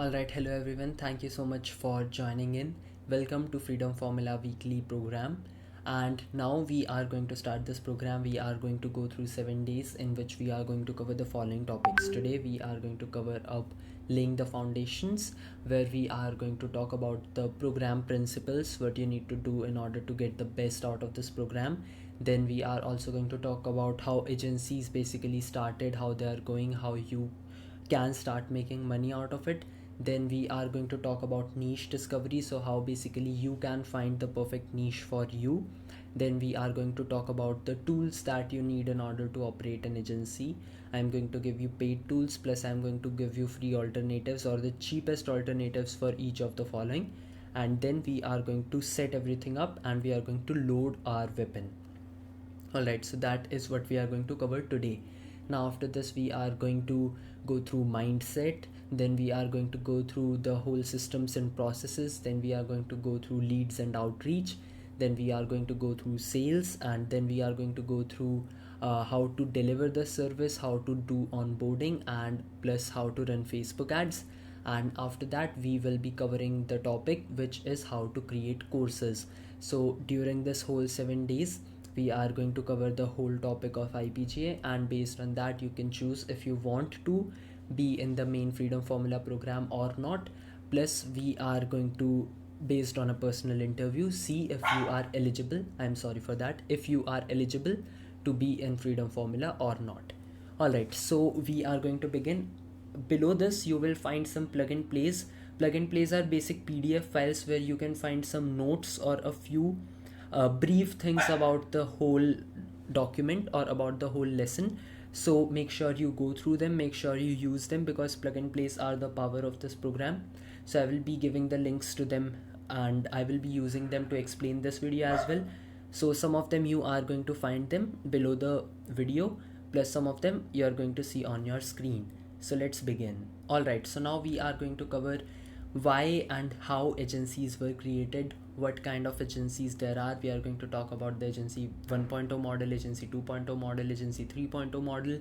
Alright, hello everyone. Thank you so much for joining in. Welcome to Freedom Formula Weekly program. And now we are going to start this program. We are going to go through 7 days in which we are going to cover the following topics. Today we are going to cover up laying the foundations, where we are going to talk about the program principles, what you need to do in order to get the best out of this program. Then we are also going to talk about how agencies basically started, how they are going, how you can start making money out of it. Then we are going to talk about niche discovery, so how basically you can find the perfect niche for you. Then we are going to talk about the tools that you need in order to operate an agency. I'm going to give you paid tools, plus I'm going to give you free alternatives or the cheapest alternatives for each of the following. And then we are going to set everything up and we are going to load our weapon. Alright, so that is what we are going to cover today. Now after this we are going to go through mindset, then we are going to go through the whole systems and processes, then we are going to go through leads and outreach, then we are going to go through sales, and then we are going to go through how to deliver the service, how to do onboarding, and plus how to run Facebook ads. And after that we will be covering the topic which is how to create courses. So during this whole 7 days we are going to cover the whole topic of IPGA, and based on that you can choose if you want to be in the main Freedom Formula program or not. Plus we are going to, based on a personal interview, see if you are eligible, I'm sorry for that, if you are eligible to be in Freedom Formula or not. Alright, so we are going to begin. Below this you will find some plug and plays. Plug and plays are basic PDF files where you can find some notes or a few brief things about the whole document or about the whole lesson. So make sure you go through them, make sure you use them, because plug and plays are the power of this program. So I will be giving the links to them and I will be using them to explain this video as well. So some of them you are going to find them below the video, plus some of them you are going to see on your screen. So let's begin. Alright, so now we are going to cover why and how agencies were created, what kind of agencies there are. We are going to talk about the agency 1.0 model, agency 2.0 model, agency 3.0 model,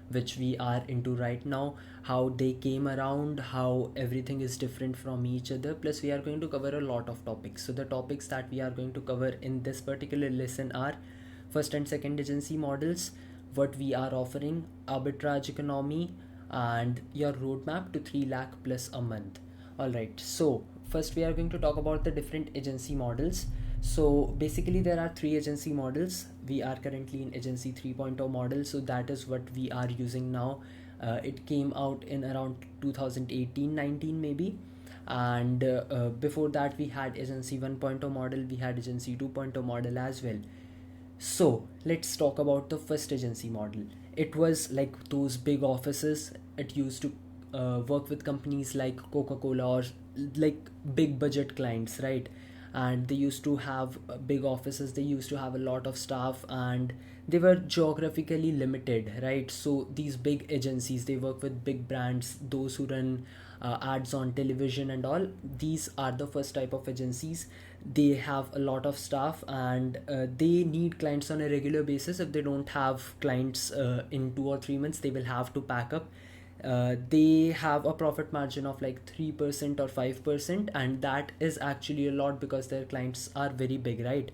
which we are into right now, how they came around, how everything is different from each other. Plus we are going to cover a lot of topics. So the topics that we are going to cover in this particular lesson are first and second agency models, what we are offering, arbitrage economy, and your roadmap to 3 lakh plus a month. Alright, so first we are going to talk about the different agency models. So basically there are 3 agency models. We are currently in agency 3.0 model, so that is what we are using now. It came out in around 2018-19 maybe, and before that we had agency 1.0 model, we had agency 2.0 model as well. So let's talk about the first agency model. It was like those big offices. It used to work with companies like Coca-Cola or like big budget clients, right? And they used to have big offices, they used to have a lot of staff, and they were geographically limited, right? So these big agencies, they work with big brands, those who run ads on television and all. These are the first type of agencies. They have a lot of staff and they need clients on a regular basis. If they don't have clients in 2 or 3 months, they will have to pack up. They have a profit margin of like 3% or 5%, and that is actually a lot because their clients are very big, right?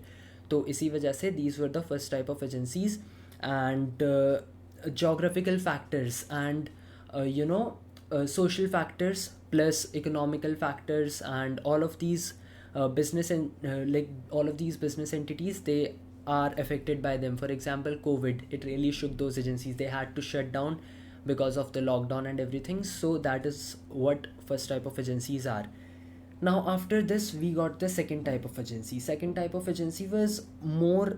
तो इसी वजह से these were the first type of agencies. And geographical factors and social factors plus economical factors, and all of these business and like all of these business entities, they are affected by them. For example, COVID, it really shook those agencies. They had to shut down because of the lockdown and everything. So that is what first type of agencies are. Now after this we got the second type of agency. Second type of agency was more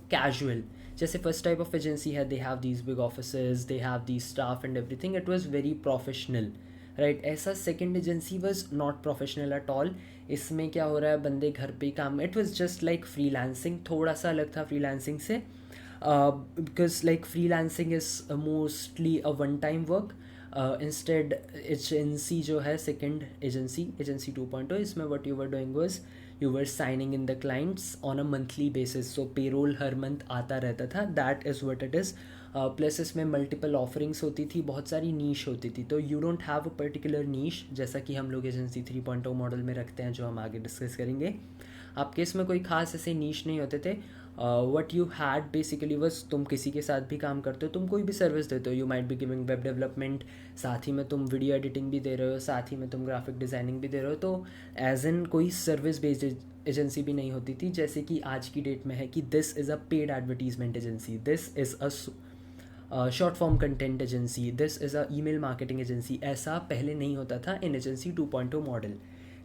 casual. Just a first type of agency had, they have these big offices, they have these staff and everything. It was very professional, right? ऐसा second agency was not professional at all. इसमें क्या हो रहा है, बंदे घर पे काम. It was just like freelancing, थोड़ा सा अलग था freelancing से, because like freelancing is mostly a one time work. Instead agency जो है second agency 2.0, इसमें what you were doing was you were signing in the clients on a monthly basis. So payroll her month आता रहता था. That is what it is. Plus इसमें multiple offerings होती थी, बहुत सारी नीश होती थी. तो you don't have a particular नीश जैसा कि हम लोग एजेंसी 3.0 मॉडल में रखते हैं, जो हम आगे डिस्कस करेंगे. आपके इसमें कोई खास ऐसे नीश नहीं होते थे. वट यू हैड बेसिकली वस, तुम किसी के साथ भी काम करते हो, तुम कोई भी सर्विस देते हो, you might be giving web development, साथ ही में तुम वीडियो एडिटिंग भी दे रहे हो, साथ ही में तुम ग्राफिक डिज़ाइनिंग भी दे रहे हो. तो एज इन कोई सर्विस बेस्ड एजेंसी भी नहीं होती थी, जैसे कि आज की डेट में है कि this is a paid advertisement agency, this is a short form content agency, this is a email marketing agency. ऐसा पहले नहीं होता था in agency 2.0 model.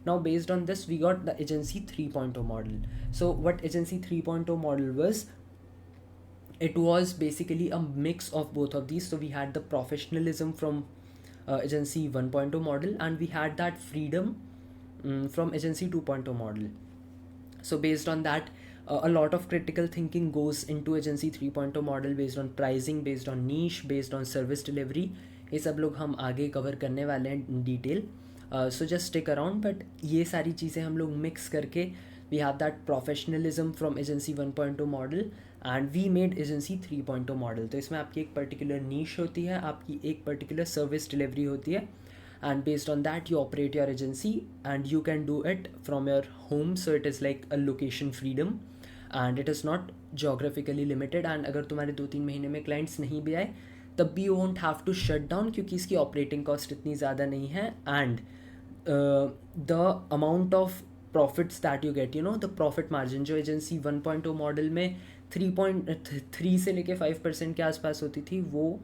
Now based on this we got the agency 3.0 model. So what agency 3.0 model was, it was basically a mix of both of these. So we had the professionalism from agency 1.0 model, and we had that freedom from agency 2.0 model. So based on that, a lot of critical thinking goes into agency 3.0 model, based on pricing, based on niche, based on service delivery. ये सब लोग हम आगे cover करने वाले हैं in detail. So just stick around. But ये सारी चीज़ें हम लोग मिक्स करके we have that professionalism from agency 1.0 model and we made agency 3.0 model. तो इसमें आपकी एक पर्टिकुलर नीश होती है, आपकी एक पर्टिकुलर सर्विस डिलीवरी होती है, and based on that you operate your agency, and you can do it from your home. So it is like a location freedom and it is not geographically limited. and अगर तुम्हारे 2-3 महीने में clients नहीं भी आए तब भी you won't have to shut down, क्योंकि इसकी operating cost इतनी ज़्यादा नहीं है. and the amount of profits that you get, you know, the profit margin जो agency 1.0 मॉडल में 3.3 से लेके 5% के आसपास होती थी, वो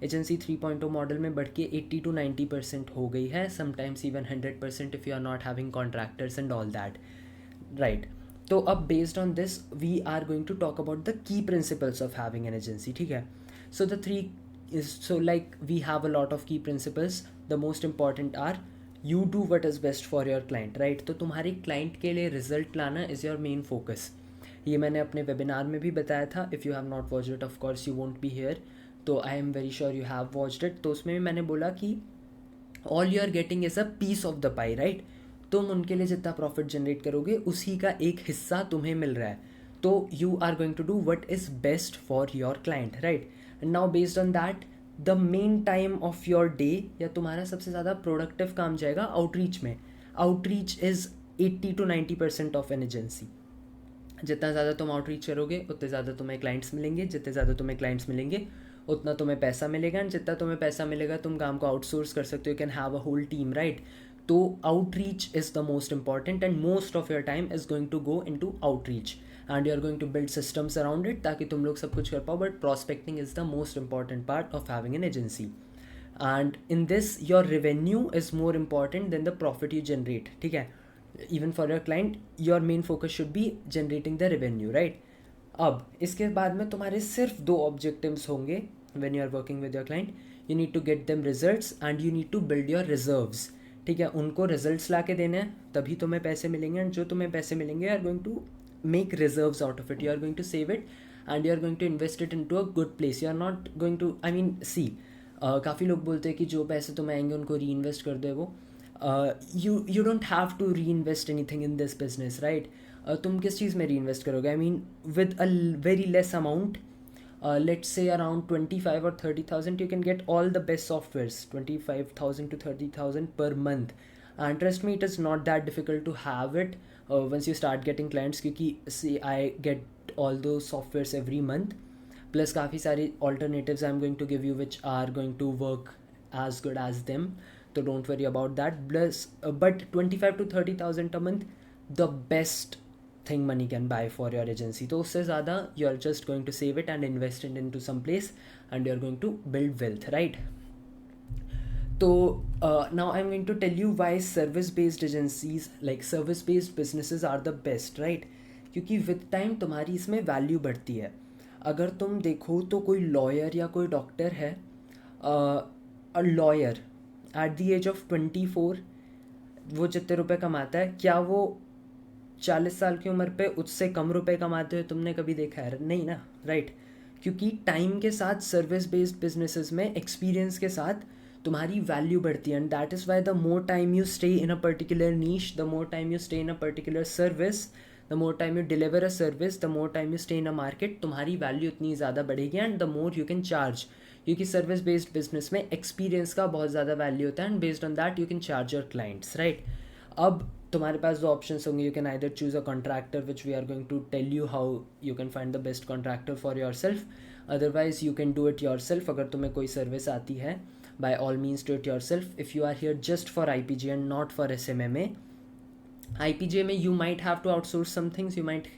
एजेंसी 3.0 मॉडल में बढ़ के 80 to 90% हो गई है, sometimes even 100% if you are not having contractors and all that, right. तो अब based on this we are going to talk about the key principles of having an agency. ठीक है. So the three is, so like we have a lot of key principles. The most important are you do what is best for your client, right. तो तुम्हारे client के लिए result लाना is your main focus. ये मैंने अपने webinar में भी बताया था. If you have not watched it of course you won't be here, तो I am very sure you have watched it. तो उसमें भी मैंने बोला कि all you are getting is a piece of the pie, right. तुम उनके लिए जितना प्रॉफिट जनरेट करोगे उसी का एक हिस्सा तुम्हें मिल रहा है. तो you are going to do what is best for your client, right. And now based on that the main time of your day, या तुम्हारा सबसे ज़्यादा प्रोडक्टिव काम जाएगा आउटरीच में. Outreach is 80 to 90% of an agency. जितना ज़्यादा तुम आउटरीच करोगे उतने ज़्यादा तुम्हें क्लाइंट्स मिलेंगे, जितने ज़्यादा तुम्हें क्लाइंट्स मिलेंगे उतना तुम्हें पैसा मिलेगा, एंड जितना तुम्हें पैसा मिलेगा तुम काम को आउटसोर्स कर सकते हो. You can have a whole team, right. तो outreach is the most important, and most of your time is going to go into outreach, and you are going to build systems around it ताकि तुम लोग सब कुछ कर पाओ. But prospecting is the most important part of having an agency, and in this your revenue is more important than the profit you generate. ठीक है. even for your client your main focus should be generating the revenue, right. अब इसके बाद में तुम्हारे सिर्फ 2 objectives होंगे when you are working with your client. you need to get them results and you need to build your reserves. ठीक है. उनको results ला के देने हैं तभी तुम्हें पैसे मिलेंगे, and जो तुम्हें पैसे मिलेंगे you are going to make reserves out of it. you are going to save it and you are going to invest it into a good place. you are not going to, I mean see, काफ़ी लोग बोलते हैं कि जो पैसे तुम्हें आएंगे उनको री इन्वेस्ट कर दे. वो you don't have to reinvest anything in this business, right. तुम किस चीज़ में reinvest करोगे? I mean with a very less amount, let's say around 25 or 30,000 you can get all the best softwares, 25,000 to 30,000 per month. And trust me, it is not that difficult to have it once you start getting clients, क्योंकि see I get all those softwares every month, plus काफ़ी सारी alternatives I'm going to give you which are going to work as good as them. So don't worry about that. Plus, but 25 to 30,000 a month, the best thing money can buy for your agency. तो उससे ज़्यादा you are just going to save it and invest it into some place, and you are going to build wealth, right? So now I'm going to tell you why service-based agencies, like service-based businesses are the best, right? क्योंकि with time तुम्हारी इसमें value बढ़ती है. अगर तुम देखो तो कोई lawyer या कोई doctor है, a lawyer at the age of 24 वो जितने रुपए कमाता है, क्या वो 40 साल की उम्र पे उससे कम रुपए कमाते हुए तुमने कभी देखा है? नहीं ना, राइट. क्योंकि टाइम के साथ सर्विस बेस्ड बिजनेसेस में एक्सपीरियंस के साथ तुम्हारी वैल्यू बढ़ती है, and that is why the more time you stay in a particular niche, the more time you stay in a particular service, the more time you deliver a service, the more time you stay in a market, तुम्हारी value उतनी ज़्यादा बढ़ेगी and the more you can charge, क्योंकि service based business में experience का बहुत ज़्यादा value होता है and based on that you can charge your clients, right. अब तुम्हारे पास दो ऑप्शंस होंगे, you can either choose a contractor which we are going to tell you how you can find the best contractor for your self, otherwise you can do it yourself. अगर तुम्हें कोई service आती है, by all means do it yourself. If you are here just for IPG and not for SMMA, IPJ में you might have to outsource some things, you might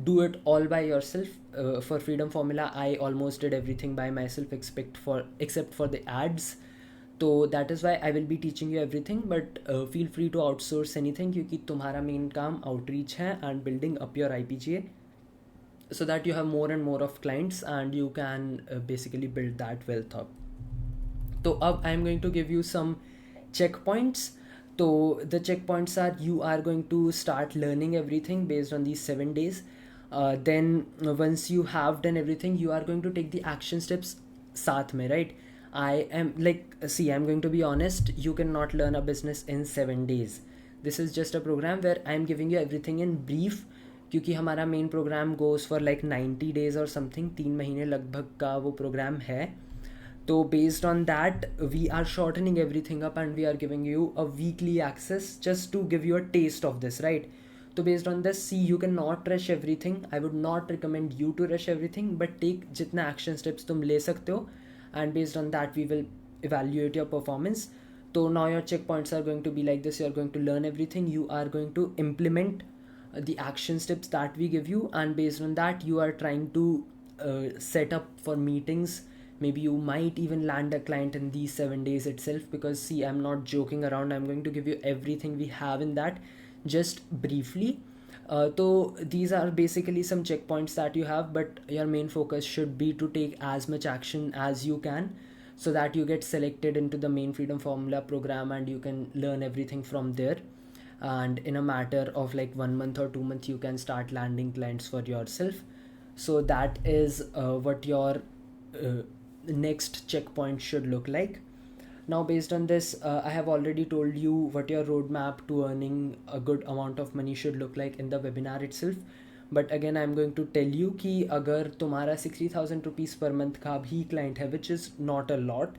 do it all by yourself. For Freedom Formula I almost did everything by myself except for the ads, so that is why I will be teaching you everything, but feel free to outsource anything क्योंकि तुम्हारा main काम outreach है and building up your IPGA so that you have more and more of clients and you can basically build that wealth up. तो अब I am going to give you some checkpoints. तो the checkpoints are, you are going to start learning everything based on these 7 days. Then once you have done everything, you are going to take the action steps साथ में, right? I am like, see, I'm going to be honest, you cannot learn a business in 7 days. This is just a program where I am giving you everything in brief, क्योंकि हमारा main program goes for like 90 days और something, 3 महीने लगभग का वो programme है. तो based on that we are shortening everything up and we are giving you a weekly access just to give you a taste of this, right? So based on this, see, you cannot rush everything. I would not recommend you to rush everything, but take जितना action steps तुम ले सकते हो and based on that we will evaluate your performance. So now your checkpoints are going to be like this. You are going to learn everything, you are going to implement the action steps that we give you, and based on that you are trying to set up for meetings. Maybe you might even land a client in these 7 days itself, because see, I'm not joking around. I'm going to give you everything we have in that just briefly. So these are basically some checkpoints that you have, but your main focus should be to take as much action as you can so that you get selected into the main Freedom Formula program and you can learn everything from there. And in a matter of like 1 month or 2 months, you can start landing clients for yourself. So that is what your next checkpoint should look like. Now based on this, I have already told you what your roadmap to earning a good amount of money should look like in the webinar itself, but again I'm going to tell you कि अगर तुम्हारा 60,000 rupees per month का भी client है, which is not a lot,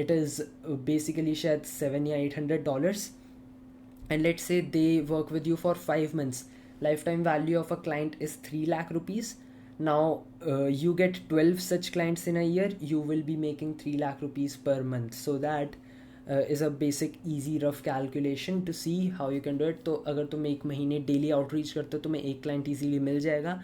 it is basically शायद $700 या $800, and let's say they work with you for 5 months, lifetime value of a client is 3 lakh rupees. Now you get 12 such clients in a year, you will be making 3 lakh rupees per month. So that is a basic easy rough calculation to see how you can do it. तो अगर तुम एक महीने daily outreach करते हो, तुम्हें एक client easily मिल जाएगा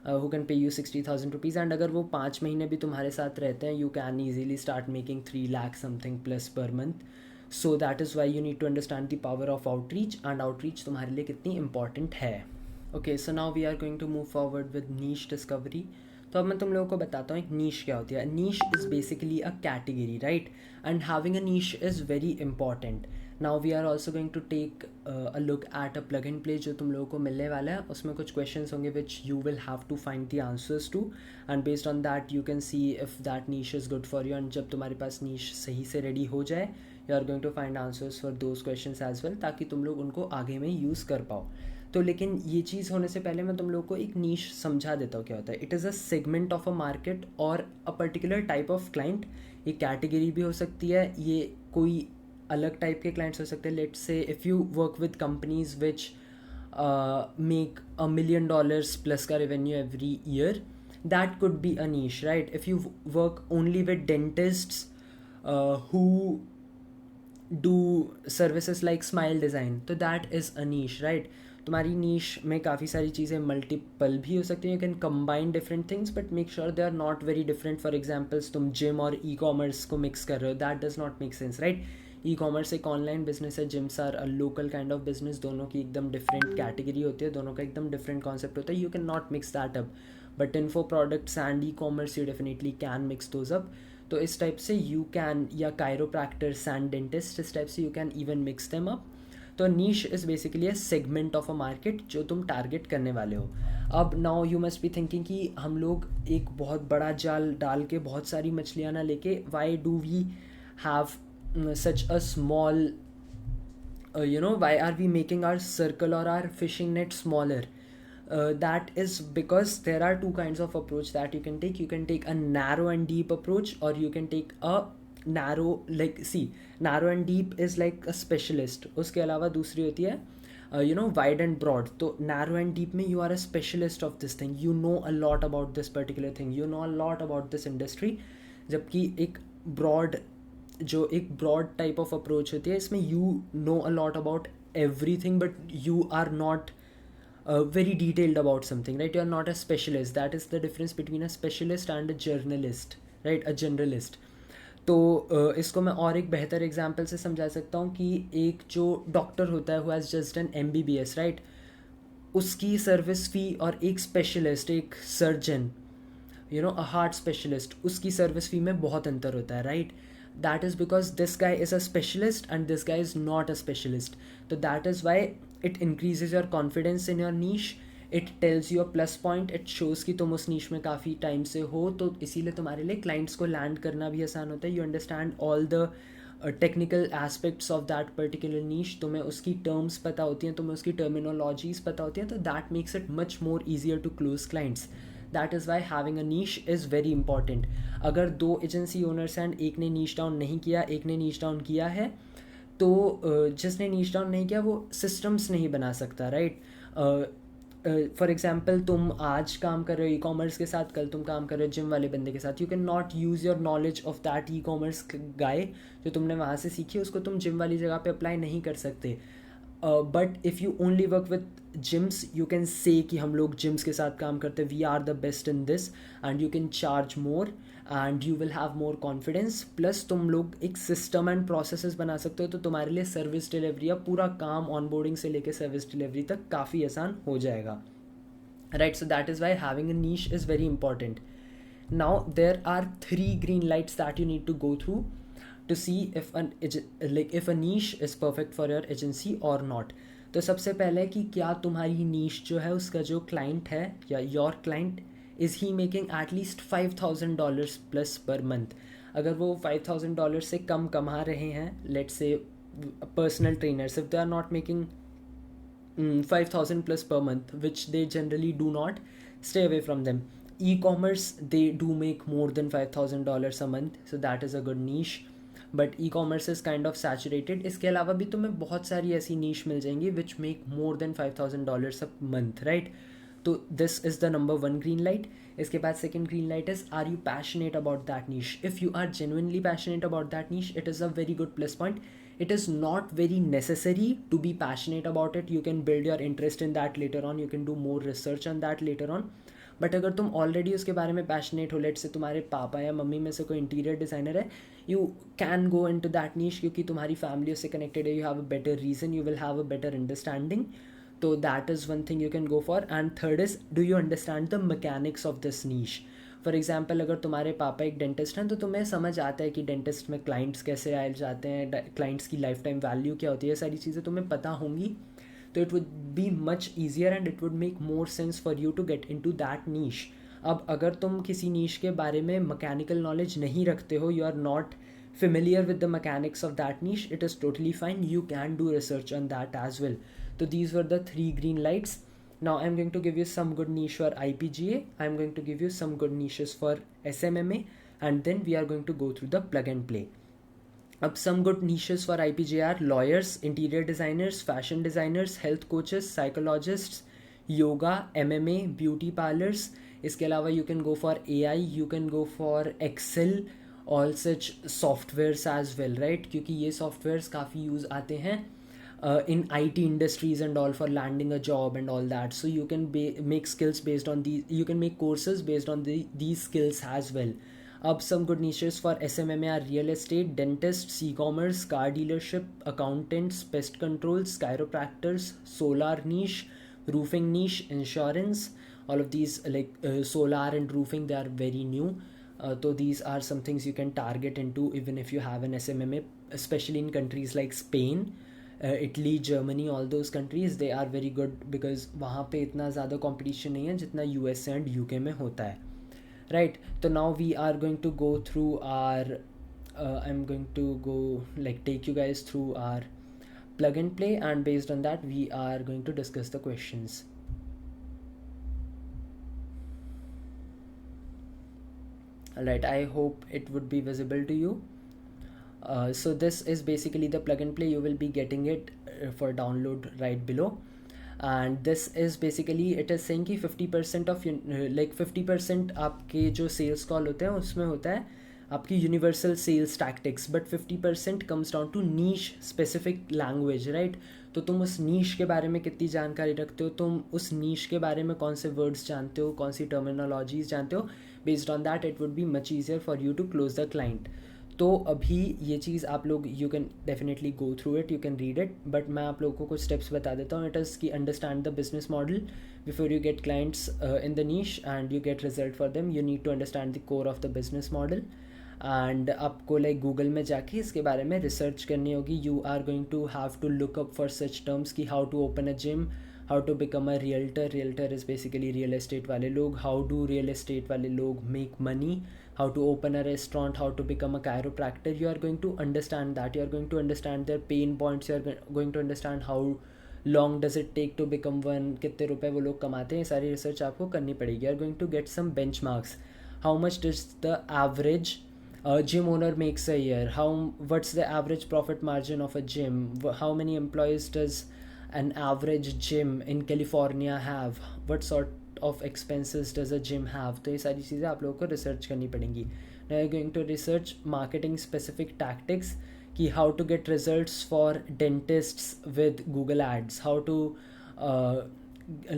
who can pay you 60,000 rupees, and अगर वो 5 महीने भी तुम्हारे साथ रहते हैं, you can easily start making 3 lakh something plus per month. So that is why you need to understand the power of outreach, and outreach तुम्हारे लिए कितनी important है. Okay, so now we are going to move forward with niche discovery. तो अब मैं तुम लोगों को बताता हूँ एक niche क्या होती है. Niche is basically a category, right? And having a niche is very important. Now we are also going to take a look at a plug and play जो तुम लोगों को मिलने वाला है. उसमें कुछ questions होंगे which you will have to find the answers to, and based on that you can see if that niche is good for you. And जब तुम्हारे पास niche सही से ready हो जाए, you are going to find answers for those questions as well, ताकि तुम लोग उनको आगे में यूज़ कर पाओ. तो लेकिन ये चीज़ होने से पहले मैं तुम लोग को एक नीश समझा देता हूँ क्या होता है. It is a segment of a market और a particular type of client. ये कैटेगरी भी हो सकती है, ये कोई अलग टाइप के क्लाइंट्स हो सकते हैं. Let's say if you work with companies which make $1 million plus का revenue every year, that could be a niche, right? If you work only with dentists who do services like smile design, तो that is a niche, right? तुम्हारी नीश में काफ़ी सारी चीज़ें multiple भी हो सकती हैं. You can combine different things but make sure they are not very different. For examples तुम जिम और ई कॉमर्स को मिक्स कर रहे हो, that does not make sense, right? E commerce एक ऑनलाइन बिजनेस है, gyms are a local kind of business. दोनों की एकदम डिफरेंट कैटेगरी होती है, दोनों का एकदम डिफरेंट कॉन्सेप्ट होता है. You can not mix that up, but info products and e commerce you definitely can mix those up. तो इस टाइप से यू कैन, या कायरोप्रैक्टर्स एंड डेंटिस्ट, इस टाइप से you can even mix them up. तो niche is basically a segment of a market जो तुम target करने वाले हो. अब now you must be thinking कि हम लोग एक बहुत बड़ा जाल डाल के बहुत सारी मछलियाँ ना लेके, why do we have such a small why are we making our circle or our fishing net smaller? That is because there are two kinds of approach that you can take. You can take a narrow and deep approach, or you can take a narrow, like, see, narrow and deep is like a specialist. उसके अलावा दूसरी होती है wide and broad. तो narrow and deep में you are a specialist of this thing, you know a lot about this particular thing, you know a lot about this industry. जबकि एक broad, जो एक broad type of approach होती है, इसमें you know a lot about everything but you are not very detailed about something, right? You are not a specialist. That is the difference between a specialist and a journalist, right? A generalist. तो इसको मैं और एक बेहतर example से समझा सकता हूँ कि एक जो डॉक्टर होता है who has just an MBBS, right, उसकी सर्विस फ़ी और एक स्पेशलिस्ट, एक सर्जन, अ हार्ट स्पेशलिस्ट, उसकी सर्विस फ़ी में बहुत अंतर होता है, right? That is because this guy is a specialist and this guy is not a specialist. तो that is why it increases your confidence in your niche. It tells you a plus point. It shows कि तुम उस नीश में काफ़ी time से हो, तो इसीलिए तुम्हारे लिए क्लाइंट्स को लैंड करना भी आसान होता है. You understand all the technical aspects of that particular नीश. तुम्हें उसकी टर्म्स पता होती हैं, तुम्हें उसकी टर्मिनोलॉजीज पता होती हैं, तो that makes it much more easier to close clients. That is why having a niche is very important. अगर दो एजेंसी ओनर्स हैं, एक ने नीश डाउन नहीं किया, एक ने नीश डाउन किया है, तो जिसने नीश डाउन नहीं किया वो सिस्टम्स नहीं बना सकता, राइट? फॉर एग्जाम्पल, तुम आज काम कर रहे हो ई कॉमर्स के साथ, कल तुम काम कर रहे हो जिम वाले बंदे के साथ. You can not use your knowledge of that e commerce guy जो तुमने वहाँ से सीखी, उसको तुम जिम वाली जगह पे अप्लाई नहीं कर सकते. But if you only work with gyms, you can say कि हम लोग जिम्स के साथ काम करते हैं, we are the best in this, and you can charge more and you will have more confidence. Plus तुम लोग एक सिस्टम एंड प्रोसेसेस बना सकते हो, तो तुम्हारे लिए सर्विस डिलीवरी या पूरा काम ऑनबोर्डिंग से लेकर सर्विस डिलीवरी तक काफ़ी आसान हो जाएगा, right? So that is why having a niche is very important. Now there are 3 green lights that you need to go through to see if a niche is perfect for your agency or not. तो सबसे पहले कि क्या तुम्हारी नीश जो है, उसका जो क्लाइंट है या your client, is he making at least $5,000 plus per month. अगर वो $5,000 से कम कमा रहे हैं, let's say personal trainers, if they are not making 5,000 plus per month, which they generally do not, stay away from them. E-commerce, they do make more than $5,000 a month, so that is a good niche. But e-commerce is kind of saturated. इसके अलावा भी तुम्हें बहुत सारी ऐसी niche मिल जाएंगी which make more than $5,000 a month, right? तो this is the number 1 green light. इसके बाद second green light is, are you passionate about that niche? If you are genuinely passionate about that niche, it is a very good plus point. It is not very necessary to be passionate about it. You can build your interest in that later on. You can do more research on that later on. But अगर तुम already उसके बारे में passionate हो, late से तुम्हारे पापा या मम्मी में से कोई इंटीरियर डिज़ाइनर है, you can go into that niche, क्योंकि तुम्हारी फैमिली उससे कनेक्टेड है. You have a better reason, you will have a better understanding. तो that is one thing you can go for. And third is, do you understand the mechanics of this niche. For example, अगर तुम्हारे पापा एक dentist हैं, तो तुम्हें समझ आता है कि डेंटिस्ट में क्लाइंट्स कैसे आए जाते हैं, क्लाइंट्स की लाइफ टाइम वैल्यू क्या होती है, सारी चीज़ें तुम्हें पता होंगी. तो it would be much easier and it would make more sense for you to get into that niche. अब अगर तुम किसी नीश के बारे में मैकेनिकल नॉलेज नहीं रखते हो, you are not familiar with the mechanics of that niche, it is totally fine. You can do research on that as well. So these were the 3 green lights. Now I'm going to give you some good niche for IPGA. I'm going to give you some good niches for SMMA, and then we are going to go through the plug and play. Some good niches for IPGA are lawyers, interior designers, fashion designers, health coaches, psychologists, yoga, MMA, beauty parlors. इसके अलावा you can go for AI, you can go for Excel, all such softwares as well, right? क्योंकि ये softwares काफ़ी use आते हैं in IT industries and all, for landing a job and all that. So you can make skills based on these, you can make courses based on these skills as well. Some good niches for SMMA are real estate, dentists, e-commerce, car dealership, accountants, pest controls, chiropractors, solar niche, roofing niche, insurance. All of these, solar and roofing, they are very new. So these are some things you can target into even if you have an SMMA, especially in countries like Spain, Italy, Germany, all those countries, they are very good because वहाँ पे इतना ज़्यादा competition नहीं है जितना US and UK में होता है, right? So now we are going to go through our I'm going to go take you guys through our plug and play, and based on that we are going to discuss the questions. Alright, I hope it would be visible to you. So this is basically the plug and play. You will be getting it for download right below, and this is basically, it is saying कि 50% of like 50% आपके जो sales call होते हैं उसमें होता है आपकी universal sales tactics, but 50% comes down to niche specific language, right. तो तुम उस नीश के बारे में कितनी जानकारी रखते हो, तुम उस नीश के बारे में कौन से वर्ड्स जानते हो, कौन सी टर्मिनोलॉजीज जानते हो. Based on that it would be much easier for you to close the client. तो अभी ये चीज़ आप लोग, you can definitely go through it, you can read it, but मैं आप लोगों को कुछ स्टेप्स बता देता हूँ. It is key understand the business model before you get clients in the niche and you get result for them. You need to understand the core of the business model, and आपको like Google में जाके इसके बारे में research करनी होगी. You are going to have to look up for such terms की how to open a gym, how to become a realtor. Realtor is basically real estate वाले लोग. हाउ डू रियल एस्टेट वाले लोग make money, how to open a restaurant, how to become a chiropractor. You are going to understand that. You are going to understand their pain points. You are going to understand how long does it take to become one, कितने रुपए वो लोग कमाते हैं. सारी research आपको करनी पड़ेगी. You are going to get some benchmarks. How much does the average gym owner makes a year? What's the average profit margin of a gym? How many employees does an average gym in California have? What sort of expenses does a gym have? तो ये सारी चीज़ें आप लोगों को research करनी पड़ेंगी. Now you're going to research marketing specific tactics कि how to get results for dentists with Google Ads, how to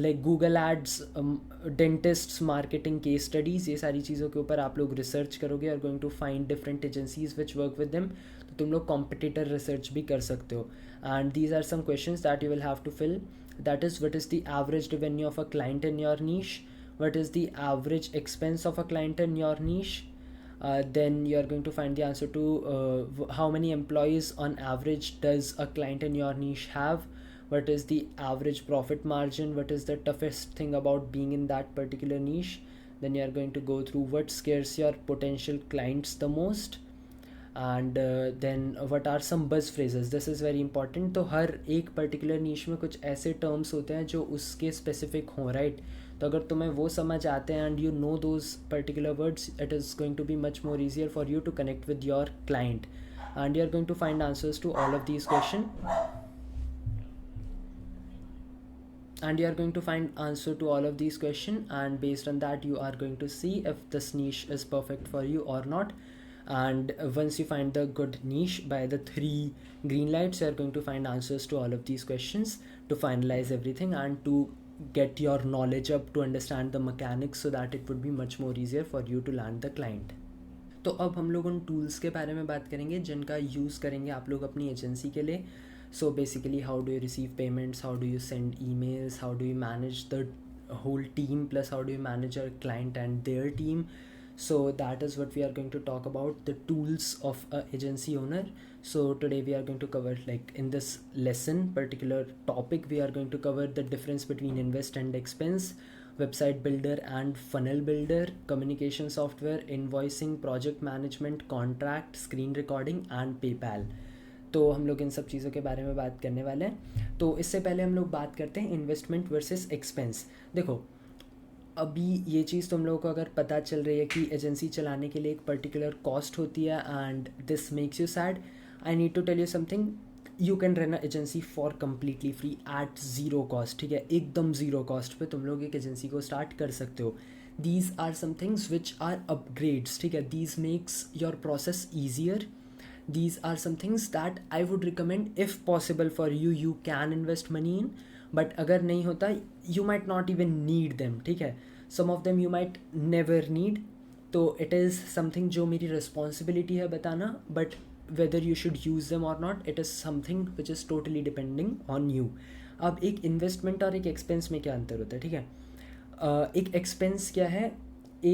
like Google Ads dentists marketing case studies. ये सारी चीज़ों के ऊपर आप लोग रिसर्च करोगे. are going to find different agencies which work with them. तो तुम लोग competitor research भी कर सकते हो. And these are some questions that you will have to fill. That is, what is the average revenue of a client in your niche? What is the average expense of a client in your niche? Then you are going to find the answer to how many employees on average does a client in your niche have? What is the average profit margin? What is the toughest thing about being in that particular niche? Then you are going to go through what scares your potential clients the most. And then what are some buzz phrases. This is very important. तो हर एक particular नीश में कुछ ऐसे terms होते हैं जो उसके स्पेसिफिक हों, राइट. तो अगर तुम्हें वो समझ आते हैं and you know those particular words, it is going to be much more easier for you to connect with your client, and you are going to find answers to all of these question. And you are going to find answer to all of these questions, and based on that you are going to see if this niche is perfect for you or not. And once you find the good niche by the 3 green lights, you are going to find answers to all of these questions to finalize everything and to get your knowledge up, to understand the mechanics, so that it would be much more easier for you to land the client. तो अब हम लोग उन tools के बारे में बात करेंगे जिनका यूज़ करेंगे आप लोग अपनी एजेंसी के लिए. So basically, how do you receive payments, how do you send emails, how do you manage the whole team, plus how do you manage your client and their team. So that is what we are going to talk about, the tools of a agency owner. So today we are going to cover, like in this lesson particular topic, we are going to cover the difference between invest and expense, website builder and funnel builder, communication software, invoicing, project management, contract, screen recording and PayPal. तो हम लोग इन सब चीज़ों के बारे में बात करने वाले हैं. तो इससे पहले हम लोग बात करते हैं इन्वेस्टमेंट वर्सेस एक्सपेंस. देखो, अभी ये चीज़ तुम लोगों को अगर पता चल रही है कि एजेंसी चलाने के लिए एक पर्टिकुलर कॉस्ट होती है and this makes you sad, I need to tell you something. You can run a agency for completely free at zero cost. ठीक है, एकदम ज़ीरो कॉस्ट पे तुम लोग एक एजेंसी को स्टार्ट कर सकते हो. These are some things which are upgrades. ठीक है, these makes your process easier. These are some things that I would recommend if possible for you. You can invest money in, but अगर नहीं होता, you might not even need them. ठीक है, some of them you might never need. तो it is something जो मेरी responsibility है बताना, but whether you should use them or not, it is something which is totally depending on you. अब एक investment और एक expense में क्या अंतर होता है? ठीक है, एक expense क्या है?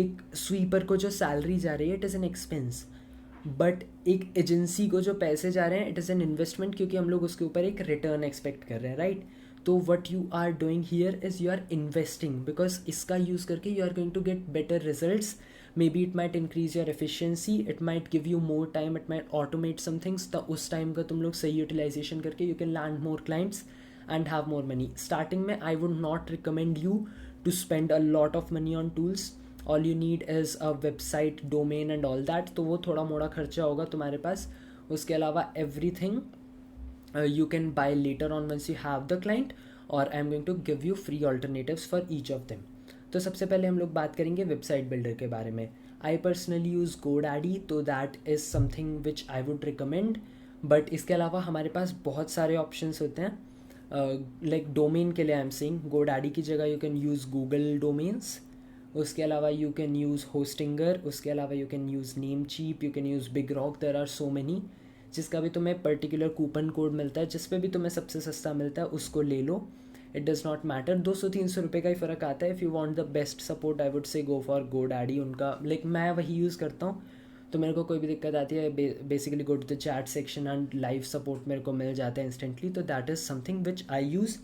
एक स्वीपर को जो सैलरी जा रही है, it is an expense. But एक एजेंसी को जो पैसे जा रहे हैं, इट इज़ एन इन्वेस्टमेंट, क्योंकि हम लोग उसके ऊपर एक रिटर्न एक्सपेक्ट कर रहे हैं, राइट. तो what you are doing here is you are investing, because इसका यूज़ करके you are going to get better results maybe it might increase your efficiency, it might give you more time, it might automate some things. तो उस time का तुम लोग सही utilization करके you can land more clients and have more money. Starting में I would not recommend you to spend a lot of money on tools. All you need is a website, domain and all that. तो वो थोड़ा मोड़ा खर्चा होगा तुम्हारे पास. उसके अलावा everything you can buy later on once you have the client, or I am going to give you free alternatives for each of them. तो सबसे पहले हम लोग बात करेंगे वेबसाइट बिल्डर के बारे में. I personally use GoDaddy, तो that is something which I would recommend. But इसके अलावा हमारे पास बहुत सारे ऑप्शंस होते हैं. लाइक डोमेन के लिए आई एम सेइंग GoDaddy की जगह you can use Google domains. उसके अलावा यू कैन यूज़ होस्टिंगर. उसके अलावा you can use Namecheap, you can use BigRock. There are so many. जिसका भी तुम्हें पर्टिकुलर कूपन कोड मिलता है, जिस पे भी तुम्हें सबसे सस्ता मिलता है उसको ले लो. It does not matter. 200-300 रुपये का ही फ़र्क आता है. If you want the best support I would say go for GoDaddy. उनका लाइक मैं वही यूज़ करता हूँ. तो मेरे को कोई भी दिक्कत आती है, basically go to the chat section and live support मेरे को मिल जाता है इंस्टेंटली. तो that is something which I use.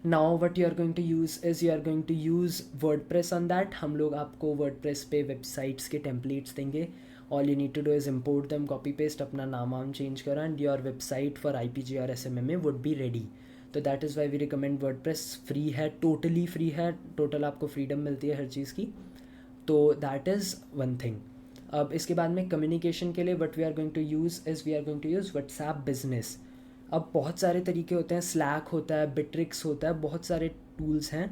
Now what you are going to use is you are going to use WordPress on that. हम लोग आपको WordPress पे वेबसाइट्स के टेम्पलेट्स देंगे. All you need to do is import them, copy paste, अपना नाम वाम change करो and your website for IPG और SMMA वुड बी रेडी. तो that is why we recommend WordPress. Free है, टोटली फ्री है. टोटल आपको फ्रीडम मिलती है हर चीज़ की. तो दैट इज़ वन थिंग. अब इसके बाद में कम्युनिकेशन के लिए what we are going to use is we are going to use WhatsApp business. अब बहुत सारे तरीके होते हैं. स्लैक होता है, बिट्रिक्स होता है, बहुत सारे टूल्स हैं.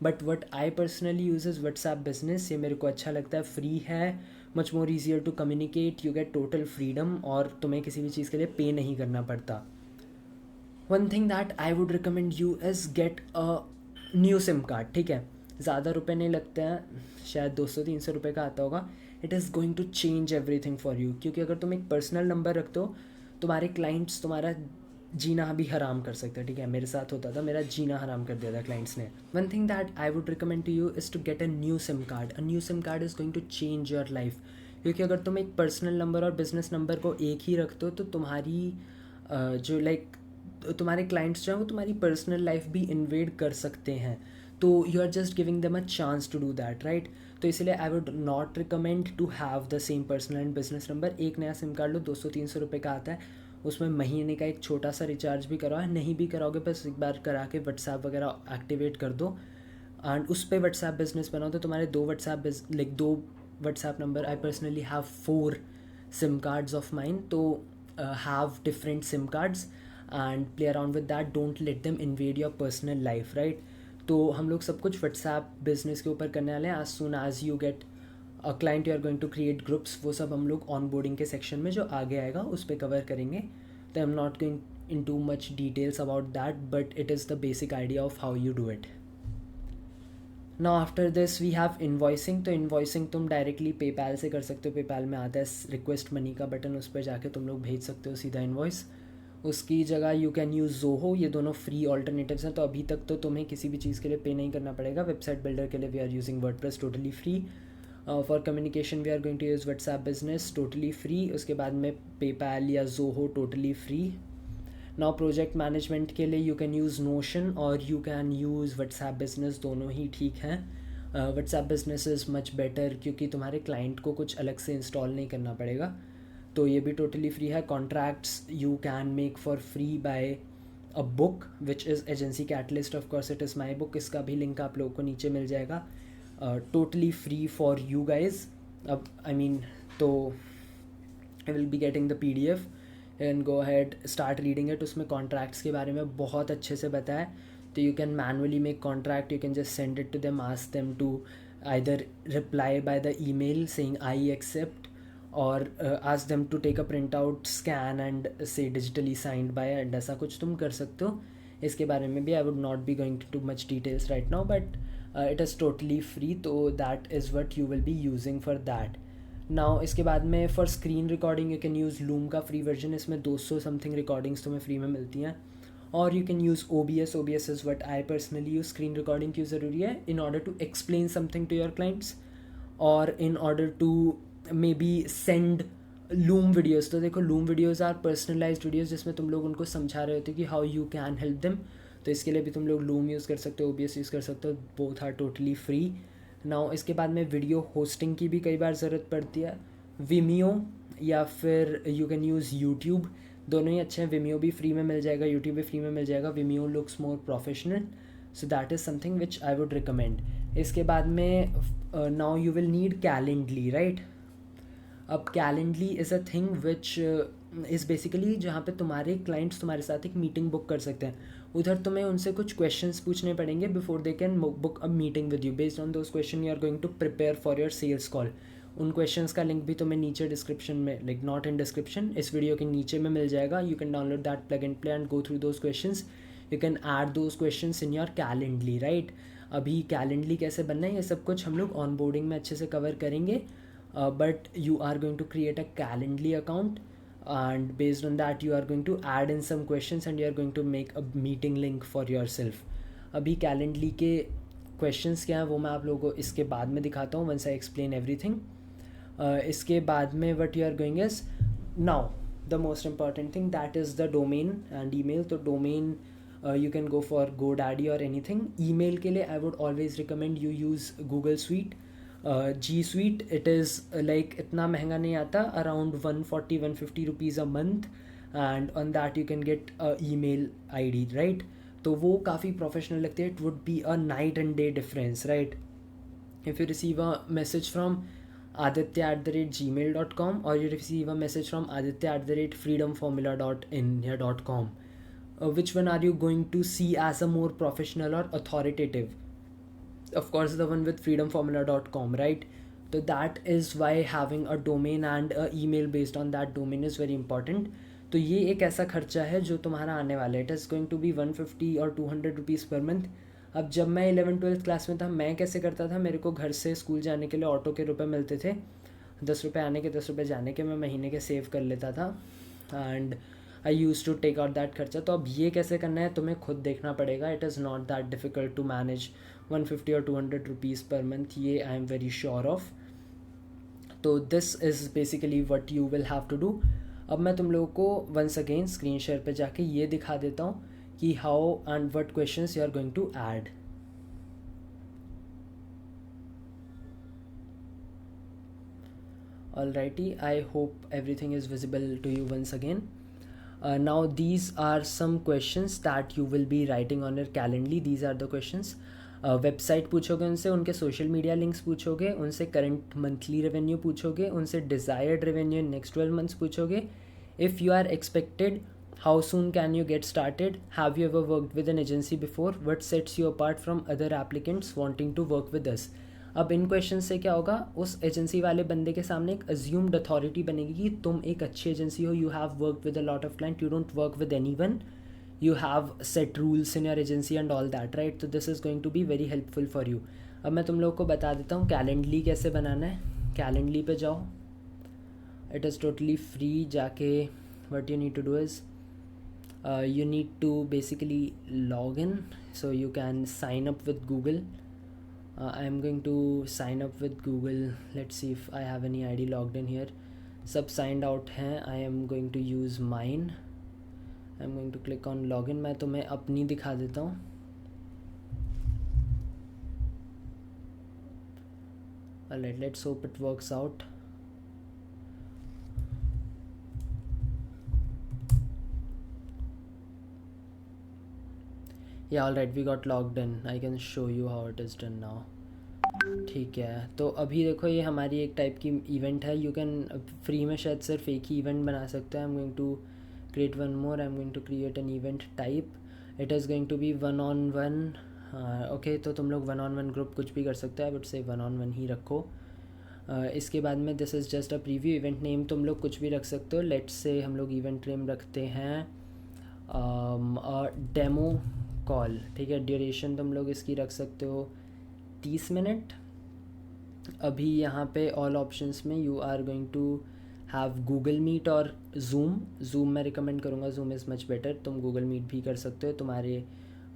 But what I personally use is WhatsApp business. ये मेरे को अच्छा लगता है. फ्री है, much more easier to communicate, you get total freedom और तुम्हें किसी भी चीज़ के लिए पे नहीं करना पड़ता. One thing that I would recommend you is gate a new SIM card. ठीक है, ज़्यादा रुपए नहीं लगते हैं, शायद 200-300 रुपये का आता होगा. It is going to change everything for you. क्योंकि अगर तुम एक पर्सनल नंबर रखते हो, तुम्हारे क्लाइंट्स तुम्हारा जीना भी हराम कर सकते हैं. ठीक है, मेरे साथ होता था, मेरा जीना हराम कर दिया था क्लाइंट्स ने. One thing that I would recommend to you is to get a new SIM card. A new SIM card is going to change your life. क्योंकि अगर तुम एक पर्सनल नंबर और बिजनेस नंबर को एक ही रखते हो, तो तुम्हारी जो लाइक तुम्हारे क्लाइंट्स जो हैं वो तुम्हारी पर्सनल लाइफ भी इन्वेड कर सकते हैं. तो you are just giving them a chance to do that, right. तो इसलिए I would not recommend to have the same personal and business number. एक नया सिम कार्ड लो, 200-300 रुपये का आता है. उसमें महीने का एक छोटा सा रिचार्ज भी कराओ. नहीं भी कराओगे, बस एक बार करा के व्हाट्सएप वगैरह एक्टिवेट कर दो एंड उस पर व्हाट्सएप बिजनेस बनाओ. तो तुम्हारे दो WhatsApp number. I personally have 4 SIM cards of mine. तो have different SIM cards and play around with that. Don't let them invade your personal life, right. तो हम लोग सब कुछ व्हाट्सएप बिजनेस के ऊपर करने वाले हैं. As soon as you get a client you are going to create groups. वो सब हम लोग ऑन बोर्डिंग के सेक्शन में जो आगे आएगा उस पर कवर करेंगे. तो I am not going in too much details about that, but it is the basic idea of how you do it. Now after this we have invoicing. तो इन्वॉइसिंग तुम डायरेक्टली पेपैल से कर सकते हो. PayPal में आता है request money का बटन, उस पर जाके तुम लोग भेज सकते हो सीधा इन्वॉइस. उसकी जगह यू कैन यूज़ ज़ोहो. ये दोनों फ्री ऑल्टरनेटिव्स हैं. तो अभी तक तो तुम्हें किसी भी चीज़ के लिए पे नहीं करना पड़ेगा. वेबसाइट बिल्डर के लिए we are using WordPress, totally free. For communication we are going to use WhatsApp business, totally free. उसके बाद में पेपैल या Zoho, totally free. Now project management के लिए यू कैन यूज़ नोशन और you can use WhatsApp business. दोनों ही ठीक हैं. WhatsApp business is much better क्योंकि तुम्हारे क्लाइंट को कुछ अलग से इंस्टॉल नहीं करना पड़ेगा. तो ये भी टोटली फ्री है. Contracts you can make for free by a book which is agency catalyst. Of course it is my book. इसका भी लिंक आप लोगों को नीचे मिल जाएगा. Totally free for you guys. अब आई मीन तो I will be getting the PDF and go ahead start reading it. उसमें कॉन्ट्रैक्ट्स के बारे में बहुत अच्छे से बताया. तो you can manually make contract. You can just send it to them, ask them to either reply by the email saying I accept, or ask them to take a printout, scan and say digitally signed by. and ऐसा कुछ तुम कर सकते हो. इसके बारे में भी I would not be going to much details right now, but it is totally free. तो that is what you will be using for that. now इसके बाद में for screen recording you can use Loom का free version. इसमें 200 something recordings तुम्हें free में मिलती हैं. और you can use OBS. OBS is what I personally use. Screen recording क्यों ज़रूरी है? In order to explain something to your clients और in order to maybe send Loom videos. तो देखो Loom videos are personalised videos जिसमें तुम लोग उनको समझा रहे होते हो कि how you can help them. तो इसके लिए भी तुम लोग लूम यूज़ कर सकते हो, OBS यूज़ कर सकते हो. Both are totally free. Now इसके बाद में वीडियो होस्टिंग की भी कई बार ज़रूरत पड़ती है, विमियो या फिर यू कैन यूज़ यूट्यूब, दोनों ही अच्छे हैं। विमियो भी फ्री में मिल जाएगा, यूट्यूब भी फ्री में मिल जाएगा। Vimeo looks more professional, so that is something which I would recommend. इसके बाद में now you will need Calendly, right. अब Calendly is a thing which is basically जहाँ पे तुम्हारे क्लाइंट्स तुम्हारे साथ एक मीटिंग बुक कर सकते हैं। उधर तुम्हें उनसे कुछ क्वेश्चंस पूछने पड़ेंगे before they can book a meeting with you. Based on those question you are going to prepare for your sales call. उन क्वेश्चंस का लिंक भी तुम्हें नीचे डिस्क्रिप्शन में, लाइक नॉट इन डिस्क्रिप्शन, इस वीडियो के नीचे में मिल जाएगा। You can download that plug and play and go through those questions. You can add those questions in your Calendly, right. अभी कैलेंडली कैसे बनना है ये सब कुछ हम लोग ऑनबोर्डिंग में अच्छे से कवर करेंगे, but you are going to create a Calendly account, and based on that you are going to add in some questions and you are going to make a meeting link for yourself. अभी Calendly के questions क्या हैं वो मैं आप लोगों को इसके बाद में दिखाता हूँ, once I explain everything. इसके बाद में what you are going is now the most important thing, that is the domain and email. तो domain you can go for GoDaddy or anything. email के लिए I would always recommend you use Google Suite. G Suite, it is like इतना महंगा नहीं आता, around 140-150 rupees a month, and on that you can get a email ID, right. तो वो काफ़ी professional लगती है. It would be a night and day difference, right. If you receive a message from aditya@gmail.com or you receive a message from aditya@freedomformula.in या .com, which one are you going to see as a more professional or authoritative? Of course the one with freedomformula.com, right. So that is why having a domain and a email based on that domain is very important. तो ये एक ऐसा खर्चा है जो तुम्हारा आने वाला है. It is going to be 150 और 200 रुपीज़ पर मंथ. अब जब मैं 11th-12th क्लास में था, मैं कैसे करता था, मेरे को घर से स्कूल जाने के लिए ऑटो के रुपए मिलते थे, 10 रुपये आने के 10 रुपये जाने के, मैं महीने के सेव कर लेता था, and I use to take out that खर्चा. तो अब ये कैसे करना है तुम्हें खुद देखना पड़ेगा. It is not that difficult to manage 150 और 200 रुपीज़ पर मंथ, ये I am very sure of. तो this is basically what you will have to do. अब मैं तुम लोगों को वंस अगेन स्क्रीन शेयर पे जाके ये दिखा देता हूँ कि how and what questions you are going to add. Alrighty, I hope everything is visible to you once again. Now these are some questions that you will be writing on your Calendly. These are the questions. Website पूछोगे उनसे, उनके social media links पूछोगे, उनसे current monthly revenue पूछोगे, उनसे desired revenue in next 12 months पूछोगे. If you are expected, how soon can you get started, have you ever worked with an agency before, what sets you apart from other applicants wanting to work with us. अब इन question से क्या होगा, उस agency वाले बंदे के सामने एक अज्यूम्ड अथॉरिटी बनेगी कि तुम एक अच्छी एजेंसी हो, you have worked with a lot of client, you don't work with anyone, you have set rules in your agency and all that, right. So this is going to be very helpful for you. अब मैं तुम लोग को बता देता हूँ Calendly कैसे बनाना है. कैलेंडली पे जाओ, इट इज़ टोटली फ्री. जाके what you need to do is you need to basically log in, so you can sign up with Google. I am going to sign up with Google. Let's see if I have any ID logged in here. सब signed out हैं. I am going to use mine. I'm going to click on login. मैं तुम्हें अपनी दिखा देता हूँ. Alright, let's hope it works out. Yeah, alright, we got logged in. I can show you how it is done now. ठीक है, तो अभी देखो ये हमारी एक टाइप की इवेंट है. यू कैन फ्री में शायद सिर्फ एक ही इवेंट बना सकते हैं. I am going to create one more. I'm going to create an event type. It is going to be one-on-one. Okay, तो तुम लोग one-on-one group कुछ भी कर सकते हो. I would say one-on-one ही रखो. इसके बाद में this is just a preview. event name तुम लोग कुछ भी रख सकते हो. Let's say हम लोग event name रखते हैं demo call. ठीक है, duration तुम लोग इसकी रख सकते हो 30 मिनट. अभी यहाँ पे all options में you are going to have Google Meet और ज़ूम मैं रिकमेंड करूँगा. Zoom is much better. तुम गूगल मीट भी कर सकते हो. तुम्हारे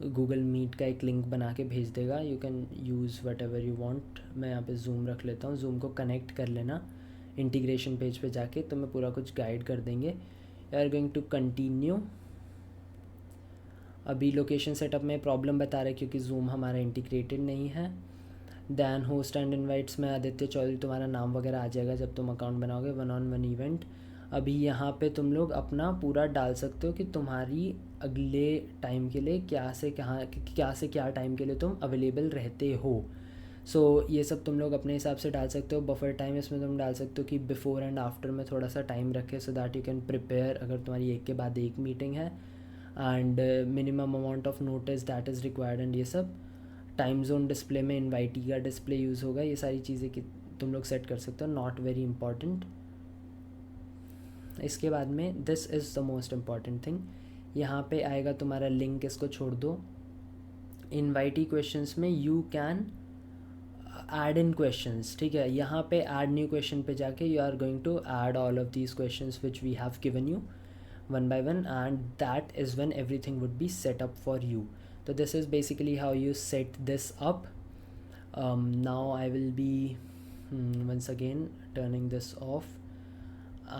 गूगल मीट का एक लिंक बना के भेज देगा. You can use what ever you want. मैं यहाँ पे ज़ूम रख लेता हूँ. ज़ूम को कनेक्ट कर लेना इंटीग्रेशन पेज पे जाके, तो मैं पूरा कुछ गाइड कर देंगे. You are going to continue. अभी लोकेशन सेटअप में प्रॉब्लम बता रहा है क्योंकि ज़ूम हमारा इंटीग्रेटेड नहीं है. दैन होस्ट एंड इनवाइट्स में आदित्य चौधरी तुम्हारा नाम वगैरह आ जाएगा जब तुम अकाउंट बनाओगे। वन ऑन वन इवेंट, अभी यहाँ पे तुम लोग अपना पूरा डाल सकते हो कि तुम्हारी अगले टाइम के लिए क्या से क्या टाइम के लिए तुम अवेलेबल रहते हो। ये सब तुम लोग अपने हिसाब से डाल सकते हो। बफर टाइम इसमें तुम डाल सकते हो कि बिफोर एंड आफ्टर में थोड़ा सा टाइम रखे, so that you can prepare अगर तुम्हारी एक के बाद एक मीटिंग है। And minimum amount of notice that is required and ये सब। टाइम जोन डिस्प्ले में इन्वाइटी का डिस्प्ले यूज़ होगा। ये सारी चीज़ें कि तुम लोग सेट कर सकते हो, नॉट वेरी इंपॉर्टेंट। इसके बाद में this is the most important thing, यहाँ पे आएगा तुम्हारा लिंक, इसको छोड़ दो। इन्वाइटी क्वेश्चंस में you can add in questions, ठीक है। यहाँ पे ऐड न्यू क्वेश्चन पे जाके you are going to add all of these questions which we have given you one by one, and that is when everything would be set up for you. So this is basically how you set this up. Now I will be once again turning this off,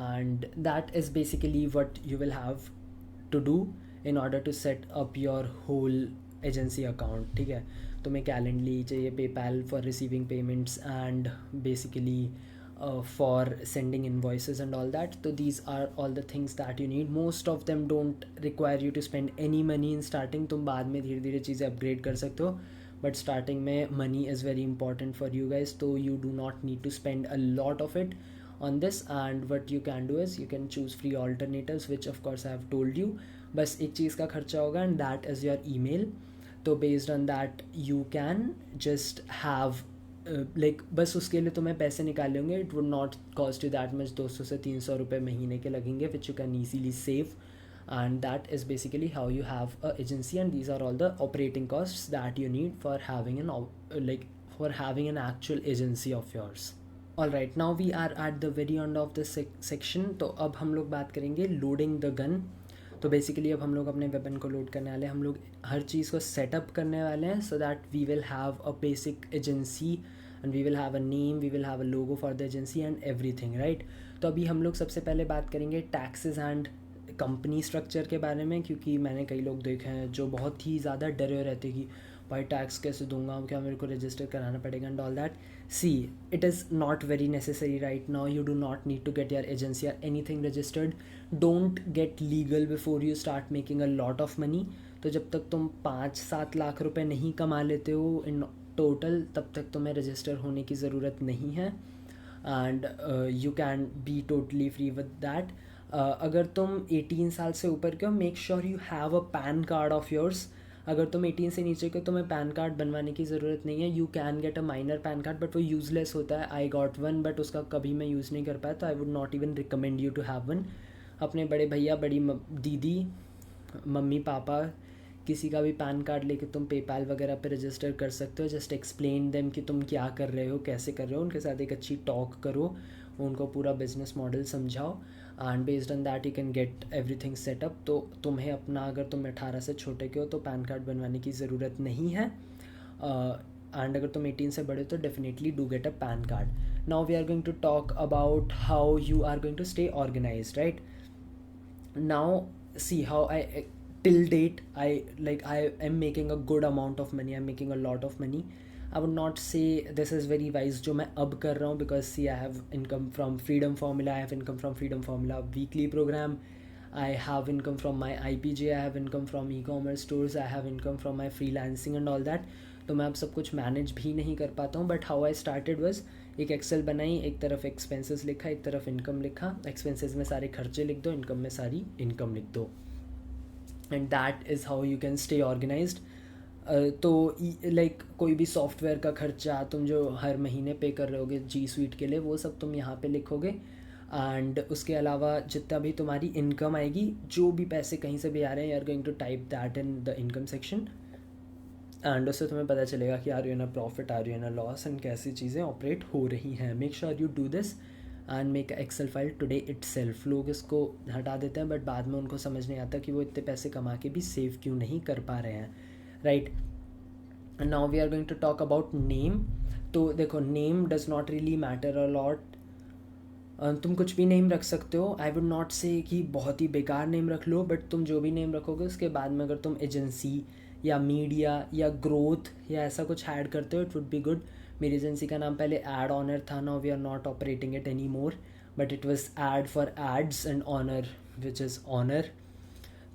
and that is basically what you will have to do in order to set up your whole agency account, ठीक है। तुम्हें Calendly चाहिए, PayPal for receiving payments and basically for sending invoices and all that. So these are all the things that you need. Most of them don't require you to spend any money in starting. तुम बाद में धीरे धीरे चीज़ें upgrade कर सकते हो, but starting में money is very important for you guys, तो you do not need to spend a lot of it on this. And what you can do is you can choose free alternatives, which of course I have told you. बस एक चीज़ का खर्चा होगा and that is your email. तो based on that you can just have बस उसके लिए तुम्हें पैसे निकाले होंगे. It would not cost you that much. 200 से 300 रुपये महीने के लगेंगे, which you can easily save. And that is basically how you have a agency, and these are all the operating costs that you need for having an actual agency of yours. Alright, now we are at the very end of this section. तो अब हम लोग बात करेंगे loading the gun. तो basically अब हम लोग अपने वेपन को लोड करने वाले हैं, हम लोग हर चीज़ को सेटअप करने वाले हैं, so that we will have a basic agency and we will have a name, we will have a logo for the agency and everything, right. तो अभी हम लोग सबसे पहले बात करेंगे टैक्सेस एंड कंपनी स्ट्रक्चर के बारे में, क्योंकि मैंने कई लोग देखे हैं जो बहुत ही ज़्यादा डरे हुए रहते कि भाई टैक्स कैसे दूंगा, क्या मेरे को रजिस्टर कराना पड़ेगा and all that. See it is not very necessary right now. You do not need to get your agency और anything registered. Don't get legal before you start making a lot of money. तो जब तक तुम 5-7 लाख रुपए नहीं कमा लेते हो इन टोटल, तब तक तुम्हें रजिस्टर होने की ज़रूरत नहीं है. And you can be totally free with that. अगर तुम 18 साल से ऊपर के हो, make sure you have a PAN card of yours. अगर तुम 18 से नीचे के हो, तुम्हें पैन कार्ड बनवाने की ज़रूरत नहीं है. You can get a minor pan card, but वो यूज़लेस होता है. आई गॉट वन, बट उसका कभी मैं यूज़ नहीं कर पाया, तो I would not even recommend you to have one. अपने बड़े भैया, बड़ी दीदी, मम्मी पापा, किसी का भी पैन कार्ड लेके तुम पेपैल वगैरह पे रजिस्टर कर सकते हो. जस्ट एक्सप्लेन देम कि तुम क्या कर रहे हो, कैसे कर रहे हो. उनके साथ एक अच्छी टॉक करो, उनको पूरा बिजनेस मॉडल समझाओ, and based on that you can get everything setup. तो तुम्हें अपना, अगर तुम 18 से छोटे के हो तो पैन कार्ड बनवाने की ज़रूरत नहीं है. एंड अगर तुम 18 से बड़े हो तो definitely do get a PAN card. Now we are going to talk about how you are going to stay organised, right. Now see how I till date I am making a good amount of money. I'm making a lot of money. I would not say this is very wise जो मैं अब कर रहा हूँ, because see I have income from Freedom Formula, I have income from Freedom Formula weekly program, I have income from my IPJ, I have income from e-commerce stores, I have income from my freelancing and all that. तो मैं अब सब कुछ manage भी नहीं कर पाता हूँ. But how I started was, एक एक्सेल बनाई, एक तरफ एक्सपेंसेस लिखा, एक तरफ इनकम लिखा. एक्सपेंसेस में सारे खर्चे लिख दो, इनकम में सारी इनकम लिख दो, and that is how you can stay organised. तो लाइक कोई भी सॉफ्टवेयर का खर्चा तुम जो हर महीने पे कर रहे होगे जी स्वीट के लिए, वो सब तुम यहाँ पे लिखोगे. एंड उसके अलावा जितना भी तुम्हारी इनकम आएगी, जो भी पैसे कहीं से भी आ रहे हैं, you are going to type that in the income section. And उससे तुम्हें पता चलेगा कि are you in a profit, are you in a loss, and कैसी चीज़ें ऑपरेट हो रही हैं. Make sure you do this and make Excel file today itself. लोग इसको हटा देते हैं, बट बाद में उनको समझ नहीं आता कि वो इतने पैसे कमा के भी सेव क्यों नहीं कर पा रहे हैं, right. Now we are going to talk about name. तो देखो, name does not really matter a lot. तुम कुछ भी नेम रख सकते हो. आई वुड नॉट से कि बहुत ही बेकार नेम रख लो, बट तुम जो भी नेम रखोगे उसके बाद में अगर तुम एजेंसी या मीडिया या ग्रोथ या ऐसा कुछ ऐड करते हो, इट वुड बी गुड. मेरी एजेंसी का नाम पहले एड ऑनर था, now we are not operating it any more, but it was ad for ads and honour which is honour.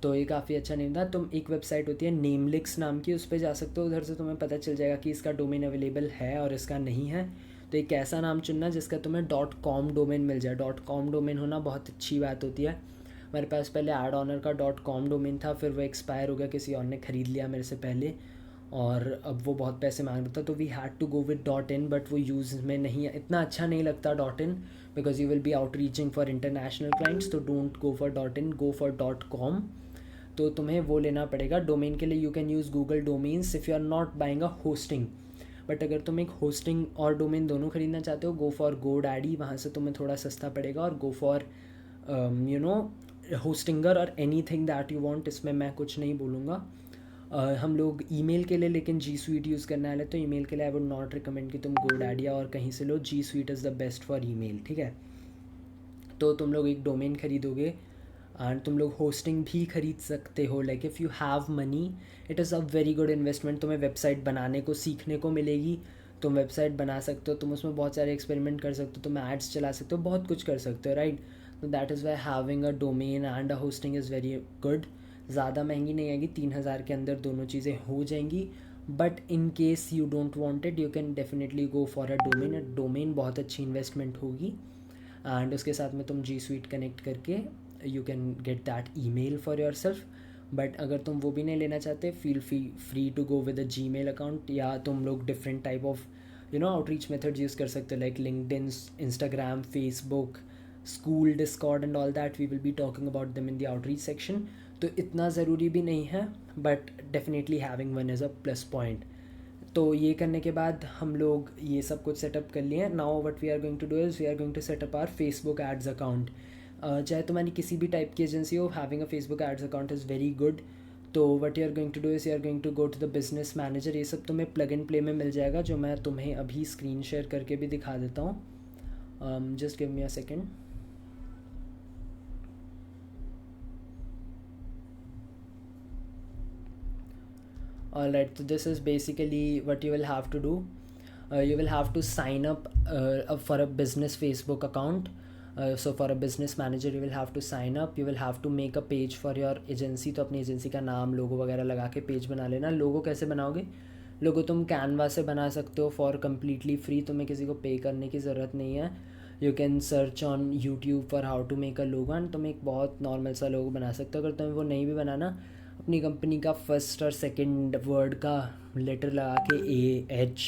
तो ये काफ़ी अच्छा नेम था। तुम एक वेबसाइट होती है नेमलिक्स नाम की, उस पर जा सकते हो, उधर से तुम्हें पता चल जाएगा कि इसका डोमेन अवेलेबल है और इसका नहीं है। तो एक ऐसा नाम चुनना जिसका तुम्हें .com डोमेन मिल जाए। .com डोमेन होना बहुत अच्छी बात होती है। मेरे पास पहले एड ऑनर का .com डोमेन था, फिर वो एक्सपायर हो गया, किसी और ने ख़रीद लिया मेरे से पहले, और अब वो बहुत पैसे मांग रहा था, तो we had to go with .in, but वो यूज़ में नहीं, इतना अच्छा नहीं लगता .in, because you will be outreaching for international clients. तो don't go for .in, go for .com। तो तुम्हें वो लेना पड़ेगा डोमेन के लिए। You can use Google Domains if you are not buying a hosting, but अगर तुम एक होस्टिंग और डोमेन दोनों खरीदना चाहते हो, गो फॉर GoDaddy, वहाँ से तुम्हें थोड़ा सस्ता पड़ेगा। और गो फॉर होस्टिंगर और any thing that you want, इसमें मैं कुछ नहीं बोलूँगा। हम लोग ईमेल के लिए लेकिन G Suite यूज़ करने वाले, तो ईमेल के लिए आई वुड नॉट रिकमेंड कि तुम GoDaddy और कहीं से लो। G Suite is the best for email, ठीक है। तो तुम लोग एक डोमेन खरीदोगे एंड तुम लोग होस्टिंग भी खरीद सकते हो। Like if you have money, it is a very good investment. तुम्हें वेबसाइट बनाने को सीखने को मिलेगी, तुम वेबसाइट बना सकते हो, तुम उसमें बहुत सारे एक्सपेरिमेंट कर सकते हो, तुम एड्स चला सकते हो, बहुत कुछ कर सकते हो, राइट। तो that is why having a domain and a hosting is very good. ज़्यादा महंगी नहीं आएगी, 3,000 के अंदर दोनों चीज़ें हो जाएंगी। But in case you don't want it, you can definitely go for a domain. Domain बहुत अच्छी इन्वेस्टमेंट होगी, एंड उसके साथ में तुम G Suite कनेक्ट करके you can get that email for your self. But अगर तुम वो भी नहीं लेना चाहते, feel free to go with a Gmail account, या तुम लोग different type of outreach methods use कर सकते हो, like LinkedIn, Instagram, Facebook, school, Discord and all that. We will be talking about them in the outreach section. तो इतना ज़रूरी भी नहीं है, but definitely having one is a plus point. तो ये करने के बाद हम लोग ये सब कुछ सेटअप कर लिए। Now what we are going to do is we are going to set up our Facebook ads account. चाहे तुम्हारी किसी भी टाइप की एजेंसी हो, having a Facebook ads account is very good. तो what you are going to do is you are going to go to the business manager. ये सब तुम्हें प्लग एंड प्ले में मिल जाएगा, जो मैं तुम्हें अभी स्क्रीन शेयर करके भी दिखा देता हूँ। Just give me a second. Alright, so this is basically what you will have to do. You will have to sign up for a business Facebook account. So for a business manager you will have to sign up. You will have to make a page for your agency. तो अपनी agency का नाम, लोगो वगैरह लगा के page बना लेना। लोगो कैसे बनाओगे? लोगो तुम कैनवा से बना सकते हो फॉर कम्प्लीटली फ्री, तुम्हें किसी को पे करने की ज़रूरत नहीं है। You can search on YouTube for how to make a logo, and तुम एक बहुत नॉर्मल सा लोगो बना सकते हो। अगर तुम्हें वो नहीं भी बनाना, अपनी कंपनी का फर्स्ट और सेकंड वर्ड का लेटर लगा के AH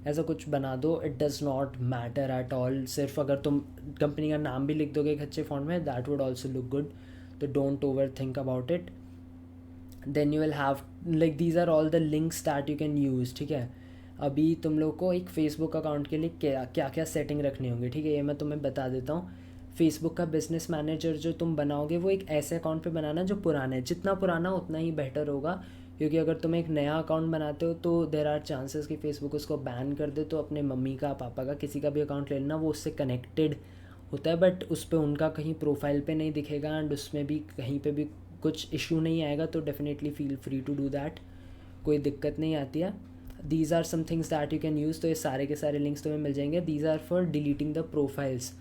ऐसा कुछ बना दो। It does not matter at all. सिर्फ अगर तुम कंपनी का नाम भी लिख दोगे एक अच्छे फॉन्ट में, that would also look good. तो don't overthink about it. Then you will have, like these are all the links that you can use, ठीक है। अभी तुम लोग को एक फ़ेसबुक अकाउंट के लिए क्या क्या क्या सेटिंग रखनी होंगी, ठीक है, ये मैं तुम्हें बता देता हूँ। फेसबुक का बिजनेस मैनेजर जो तुम बनाओगे, वो एक ऐसे अकाउंट पे बनाना जो पुराना है। जितना पुराना उतना ही बेटर होगा, क्योंकि अगर तुम एक नया अकाउंट बनाते हो तो देर आर चांसेस कि फेसबुक उसको बैन कर दे। तो अपने मम्मी का, पापा का, किसी का भी अकाउंट ले लेना, वो उससे कनेक्टेड होता है, बट उस पर उनका कहीं प्रोफाइल पे नहीं दिखेगा, एंड उसमें भी कहीं पे भी कुछ इशू नहीं आएगा। तो definitely feel free to do that, कोई दिक्कत नहीं आती है। These are some things that you can use. तो ये सारे के सारे लिंक्स तुम्हें मिल जाएंगे। These are for deleting the profiles.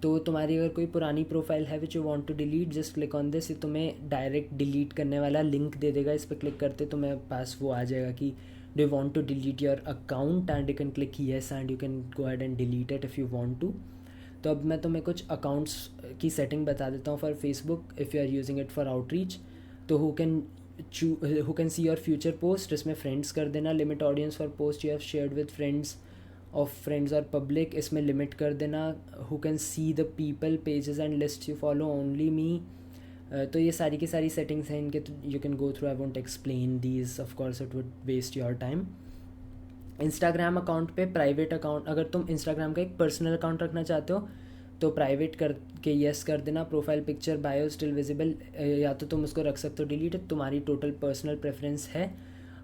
तो तुम्हारी अगर कोई पुरानी प्रोफाइल है which you want to delete, just click on this. ये तुम्हें डायरेक्ट डिलीट करने वाला लिंक दे देगा। इस पर क्लिक करते तुम्हें पास वो आ जाएगा कि do you want to delete your account, and you can click yes and you can go ahead and delete it if you want to. तो अब मैं तुम्हें कुछ अकाउंट्स की सेटिंग बता देता हूँ for Facebook if you are using it for outreach. तो who can see your future post, इसमें फ्रेंड्स कर देना। Limit audience for post you have shared with friends of friends और पब्लिक, इसमें लिमिट कर देना। Who can see the people, pages and list you follow, only me. तो ये सारी की सारी सेटिंग्स हैं इनके, you can go through. I won't explain these, of course it would waste your time. Instagram account पे प्राइवेट अकाउंट, अगर तुम इंस्टाग्राम का एक पर्सनल अकाउंट रखना चाहते हो तो प्राइवेट कर के येस कर देना। Profile picture bio still visible, या तो तुम उसको रख सकते हो डिलीट, तुम्हारी टोटल पर्सनल प्रेफरेंस है।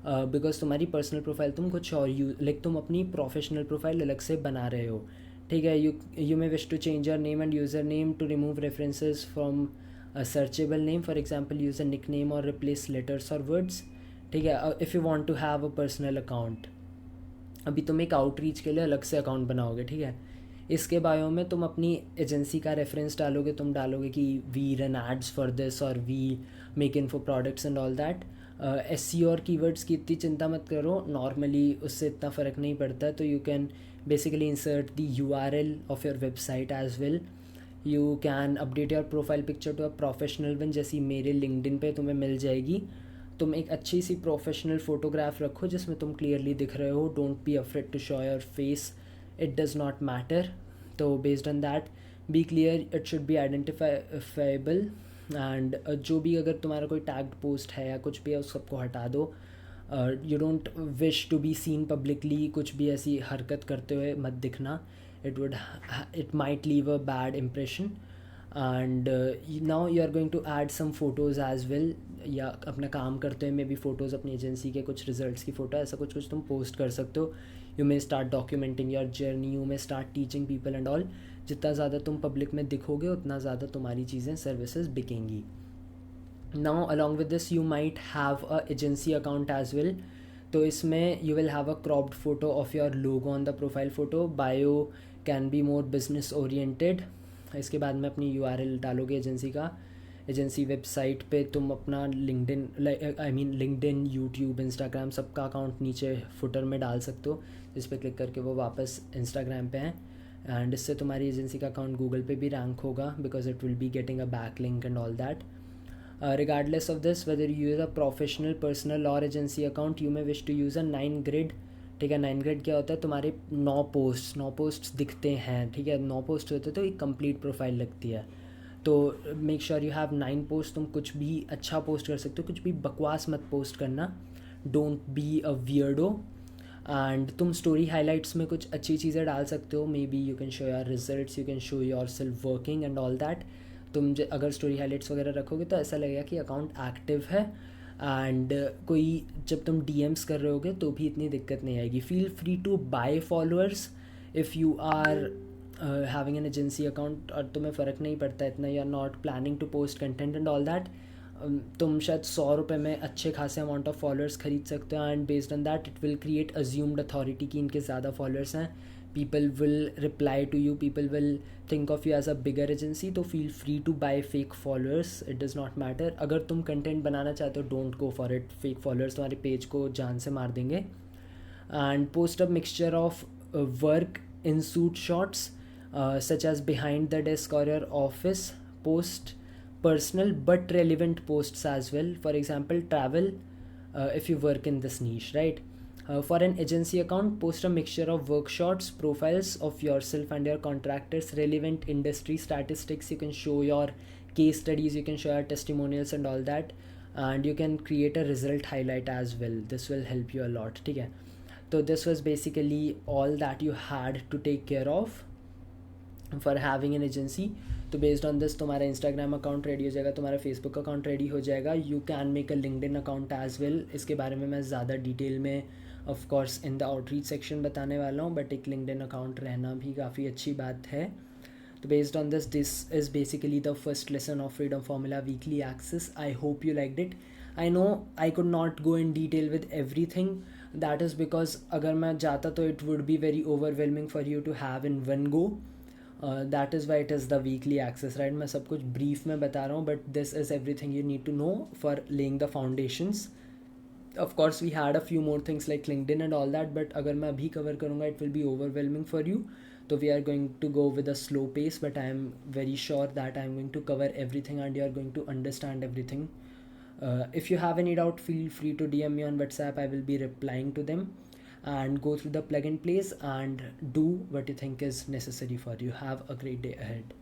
बिकॉज तुम्हारी पर्सनल प्रोफाइल तुम कुछ और लाइक तुम अपनी प्रोफेशनल प्रोफाइल अलग से बना रहे हो, ठीक है। You may wish to change your name and user name to remove references from searchable name, for example use a nick name और रिप्लेस लेटर्स और वर्ड्स, ठीक है, if you want to have a personal account. अभी तुम एक outreach के लिए अलग से अकाउंट बनाओगे, ठीक है। इसके बायो में तुम अपनी एजेंसी का रेफरेंस डालोगे, तुम डालोगे कि we run ads for this और we make info products and all that. SEO और कीवर्ड्स की इतनी चिंता मत करो, नॉर्मली उससे इतना फ़र्क नहीं पड़ता। तो you can basically insert the URL of your website as well. You can update your profile picture to a professional one, जैसी मेरे लिंक्डइन पे तुम्हें मिल जाएगी। तुम एक अच्छी सी प्रोफेशनल फ़ोटोग्राफ रखो जिसमें तुम क्लियरली दिख रहे हो। Don't be afraid to show your face, it does not matter. तो based on that be clear, it should be identifiable. And जो भी अगर तुम्हारा कोई टैग्ड पोस्ट है या कुछ भी है, उस सबको हटा दो। You don't wish to be seen publicly, कुछ भी ऐसी हरकत करते हुए मत दिखना। it might leave a bad impression. And now you are going to add some photos as well, या अपना काम करते हुए मे भी फ़ोटोज़ अपनी एजेंसी के कुछ रिजल्ट्स की फ़ोटो, ऐसा कुछ कुछ तुम पोस्ट कर सकते हो। You may start documenting your journey, you may start teaching people and all. जितना ज़्यादा तुम पब्लिक में दिखोगे उतना ज़्यादा तुम्हारी चीज़ें सर्विसेज बिकेंगी। Now along with this you might have a agency account as well. तो इसमें you will have a cropped photo of your logo on the profile photo. Bio can be more business oriented. इसके बाद में अपनी URL डालोगे agency का। Agency website पे तुम अपना लिंक्डइन, यूट्यूब, इंस्टाग्राम सबका अकाउंट नीचे फुटर में डाल सकते हो, जिस पे क्लिक करके वो वापस इंस्टाग्राम पे हैं। एंड इससे तुम्हारी एजेंसी का अकाउंट गूगल पे भी रैंक होगा, because it will be getting a back link and all that. Regardless of this, whether you use a professional, personal or agency account, you may wish to use a 9 grid। ठीक है, 9 grade क्या होता है, तुम्हारे 9 posts दिखते हैं, ठीक है। 9 पोस्ट होते तो एक कंप्लीट प्रोफाइल लगती है। तो make sure you have 9 post. तुम कुछ भी अच्छा पोस्ट कर सकते हो, कुछ भी बकवास मत पोस्ट करना। Don't be a weirdo. And तुम स्टोरी हाईलाइट्स में कुछ अच्छी चीज़ें डाल सकते हो। May be you can show your results, you can show your self working and all that. तुम अगर स्टोरी हाईलाइट्स वगैरह रखोगे तो ऐसा लगेगा कि अकाउंट एक्टिव है। एंड कोई जब तुम DMs कर रहे होगे तो भी इतनी दिक्कत नहीं आएगी। Feel free to buy followers if you are having an agency account और तुम्हें फ़र्क नहीं पड़ता इतना, you are not planning to post content and all that. तुम शायद 100 रुपये में अच्छे खासे अमाउंट ऑफ फॉलोअर्स खरीद सकते हो। And based on that it will create assumed authority कि इनके ज़्यादा फॉलोअर्स हैं। people will reply to you, people will think of you as a bigger agency। तो feel free to buy fake followers, it does not matter। अगर तुम content बनाना चाहते हो, don't go for it। fake followers तुम्हारे page को जान से मार देंगे। and post a mixture of work in suit shots such as behind the desk or your office। post personal but relevant posts as well, for example travel, if you work in this niche, right? For an agency account, post a mixture of workshops, profiles of yourself and your contractors, relevant industry statistics. You can show your case studies, you can show your testimonials and all that, and you can create a result highlight as well. This will help you a lot, ठीक है। तो this was basically all that you had to take care of for having an agency। तो based on this तुम्हारा Instagram account ready हो जाएगा, तुम्हारा Facebook account ready हो जाएगा। You can make a LinkedIn account as well. इसके बारे में मैं ज़्यादा डिटेल में of course in the outreach section बताने वाला हूँ, बट एक लिंक्डइन अकाउंट रहना भी काफ़ी अच्छी बात है। तो based on this is basically the first lesson of freedom formula weekly access. I hope you liked it. I know I could not go in detail with everything, that is because अगर मैं जाता तो it would be very overwhelming for you to have in one go. That is why it is the weekly access, right. मैं सब कुछ brief में बता रहा हूँ, but this is everything you need to know for laying the foundations. Of course we had a few more things like LinkedIn and all that, but अगर मैं अभी cover करूँगा it will be overwhelming for you। So we are going to go with a slow pace, but I am very sure that I am going to cover everything and you are going to understand everything। If you have any doubt, feel free to DM me on WhatsApp, I will be replying to them। And go through the plug and plays and do what you think is necessary for you। Have a great day ahead।